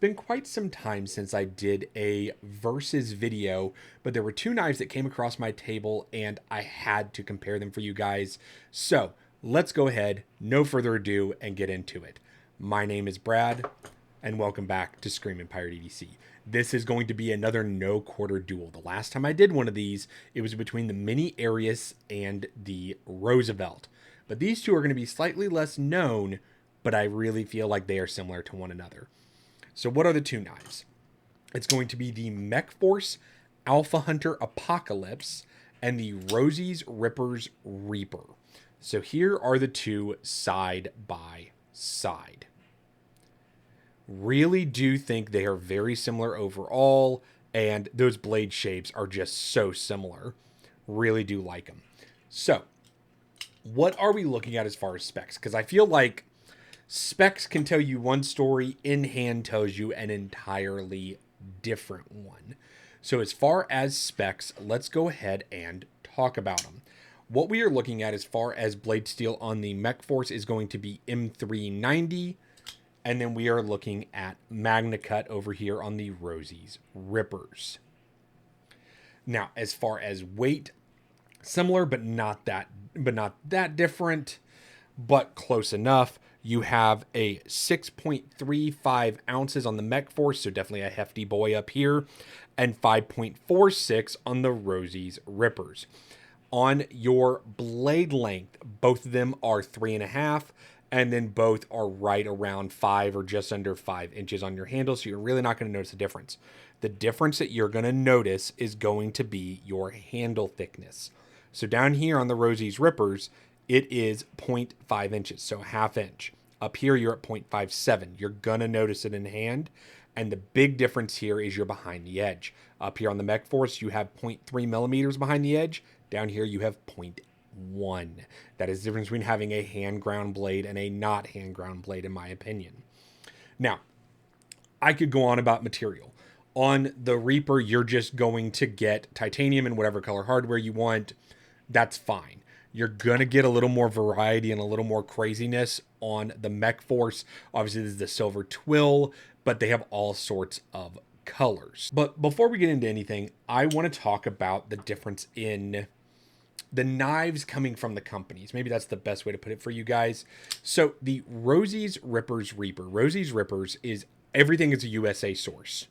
Been quite some time since I did a versus video, but there were two knives that came across my table and I had to compare them for you guys. So let's go ahead, no further ado, and get into it. My name is Brad, and welcome back to Screaminpirate EDC. This is going to be another no quarter duel. The last time I did one of these, it was between the Mini Arius and the Roosevelt. But these two are going to be slightly less known, but I really feel like they are similar to one another. So what are the two knives? It's going to be the Mechforce Alphahunter Apocalypse and the Rosie's Rippers Reaper. So here are the two side by side. Really do think they are very similar overall, and those blade shapes are just so similar. Really do like them. So what are we looking at as far as specs? Because I feel like specs can tell you one story, in hand tells you an entirely different one. So as far as specs, let's go ahead and talk about them. What we are looking at as far as blade steel on the Mechforce is going to be M390. And then we are looking at Magna Cut over here on the Rosie's Rippers. Now, as far as weight, similar but not that different, but close enough. You have a 6.35 ounces on the Mechforce, so definitely a hefty boy up here, and 5.46 on the Rosie's Rippers. On your blade length, both of them are 3.5, and then both are right around 5 or just under 5 inches on your handle, so you're really not going to notice a difference. The difference that you're going to notice is going to be your handle thickness. So down here on the Rosie's Rippers, it is 0.5 inches, so a half inch. Up here, you're at 0.57. You're going to notice it in hand. And the big difference here is you're behind the edge. Up here on the Mechforce, you have 0.3 millimeters behind the edge. Down here, you have 0.1. That is the difference between having a hand ground blade and a not hand ground blade, in my opinion. Now, I could go on about material. On the Reaper, you're just going to get titanium and whatever color hardware you want. That's fine. You're going to get a little more variety and a little more craziness on the Mechforce. Obviously, this is the silver twill, but they have all sorts of colors. But before we get into anything, I want to talk about the difference in the knives coming from the companies. Maybe that's the best way to put it for you guys. So the Rosie's Rippers Reaper. Rosie's Rippers is everything is a USA source.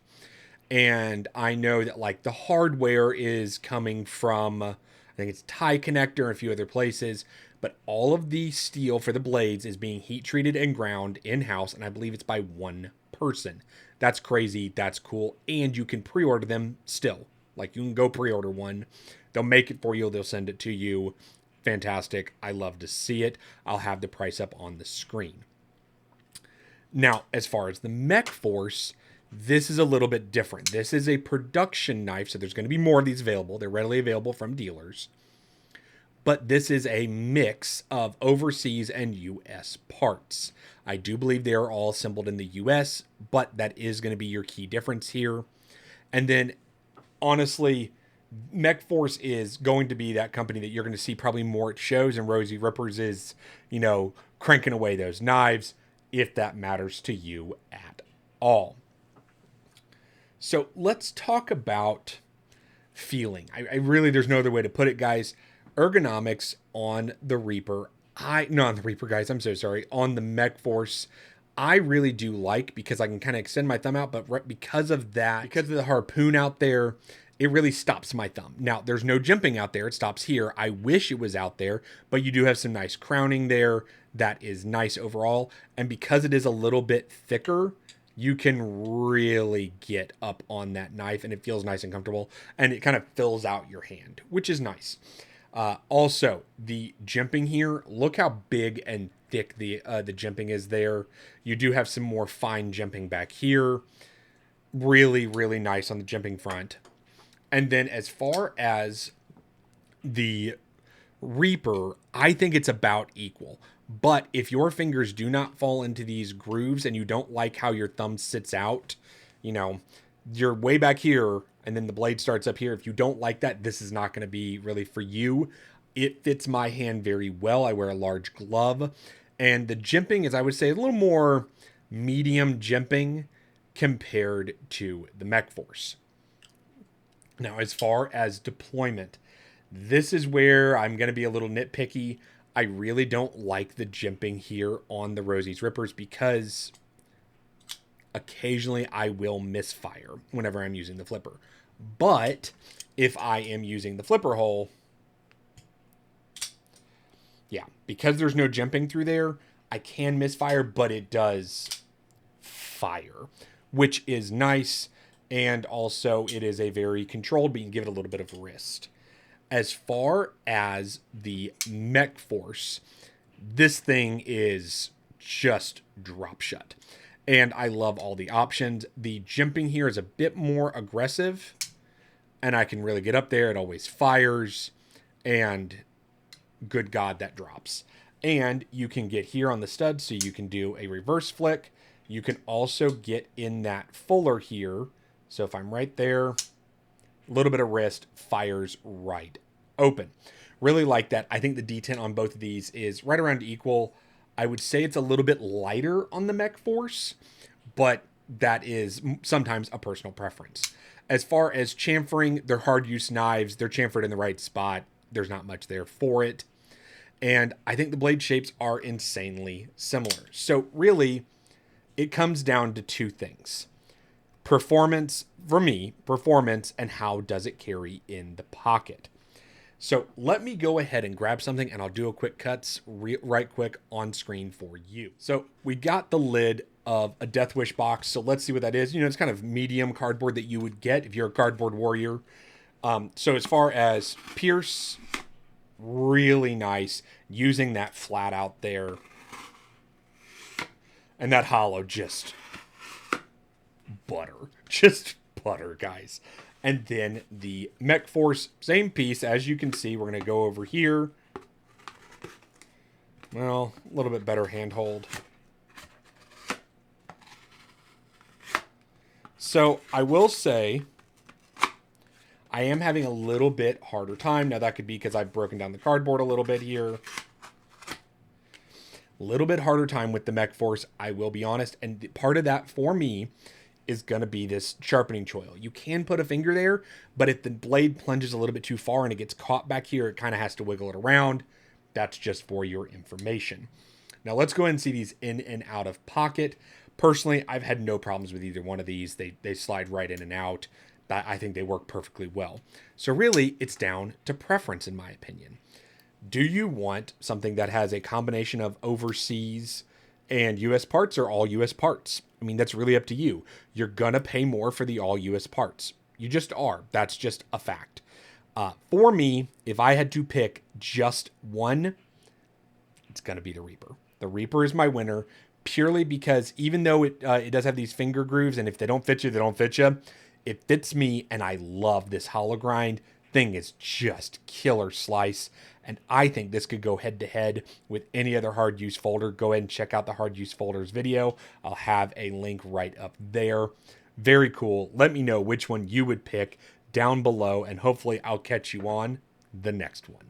And I know that like the hardware is coming from, I think it's Tie Connector and a few other places, but all of the steel for the blades is being heat treated and ground in-house, and I believe it's by one person. That's crazy. That's cool. And you can pre-order them still. Like you can go pre-order one. They'll make it for you. They'll send it to you. Fantastic. I love to see it. I'll have the price up on the screen. Now, as far as the Mechforce, this is a little bit different. This is a production knife, so there's going to be more of these available. They're readily available from dealers. But this is a mix of overseas and U.S. parts. I do believe they are all assembled in the U.S., but that is going to be your key difference here. And then, honestly, Mechforce is going to be that company that you're going to see probably more at shows, and Rosie Rippers is, cranking away those knives, if that matters to you at all. So let's talk about feeling. I really, there's no other way to put it, guys. Ergonomics on the Reaper. On the Reaper, guys. I'm so sorry. On the Mechforce, I really do like because I can kind of extend my thumb out, but because of that, because of the harpoon out there, it really stops my thumb. Now, there's no jimping out there. It stops here. I wish it was out there, but you do have some nice crowning there. That is nice overall. And because it is a little bit thicker, you can really get up on that knife and it feels nice and comfortable and it kind of fills out your hand, which is nice. Also, the jimping here, look how big and thick the jimping is there. You do have some more fine jimping back here. Really, really nice on the jimping front. And then as far as the Reaper, I think it's about equal. But if your fingers do not fall into these grooves and you don't like how your thumb sits out, you're way back here and then the blade starts up here. If you don't like that, this is not going to be really for you. It fits my hand very well. I wear a large glove. And the jimping is, I would say, a little more medium jimping compared to the Mechforce. Now, as far as deployment, this is where I'm going to be a little nitpicky. I really don't like the jimping here on the Rosie's Rippers because occasionally I will misfire whenever I'm using the flipper. But if I am using the flipper hole, yeah, because there's no jimping through there, I can misfire, but it does fire, which is nice. And also it is a very controlled, but you can give it a little bit of wrist. As far as the Mechforce, this thing is just drop shut. And I love all the options. The jimping here is a bit more aggressive, and I can really get up there. It always fires, and good God, that drops. And you can get here on the stud, so you can do a reverse flick. You can also get in that fuller here. So if I'm right there, a little bit of wrist, fires right open. Really like that. I think the detent on both of these is right around equal. I would say it's a little bit lighter on the Mechforce, but that is sometimes a personal preference. As far as chamfering, they're hard use knives. They're chamfered in the right spot. There's not much there for it. And I think the blade shapes are insanely similar. So really, it comes down to two things. Performance, for me, performance, and how does it carry in the pocket. So let me go ahead and grab something, and I'll do a quick cuts right quick on screen for you. So we got the lid of a Death Wish box. So let's see what that is. You know, it's kind of medium cardboard that you would get if you're a cardboard warrior. So as far as pierce, really nice. Using that flat out there. And that hollow, just butter. Just butter, guys. And then the Mechforce, same piece. As you can see, we're going to go over here. Well, a little bit better handhold. So I will say, I am having a little bit harder time. Now that could be because I've broken down the cardboard a little bit here. A little bit harder time with the Mechforce, I will be honest. And part of that for me is going to be this sharpening choil. You can put a finger there, but if the blade plunges a little bit too far and it gets caught back here, it kind of has to wiggle it around. That's just for your information. Now let's go ahead and see these in and out of pocket. Personally, I've had no problems with either one of these. They slide right in and out. I think they work perfectly well. So really, it's down to preference, in my opinion. Do you want something that has a combination of overseas and U.S. parts or all U.S. parts? I mean, that's really up to you. You're going to pay more for the all U.S. parts. You just are. That's just a fact. For me, if I had to pick just one, it's going to be the Reaper. The Reaper is my winner purely because even though it does have these finger grooves, and if they don't fit you, they don't fit you, it fits me, and I love this hollow grind. Thing is just killer slice, and I think this could go head to head with any other hard use folder. Go ahead and check out the hard use folders video. I'll have a link right up there. Very cool. Let me know which one you would pick down below, and hopefully I'll catch you on the next one.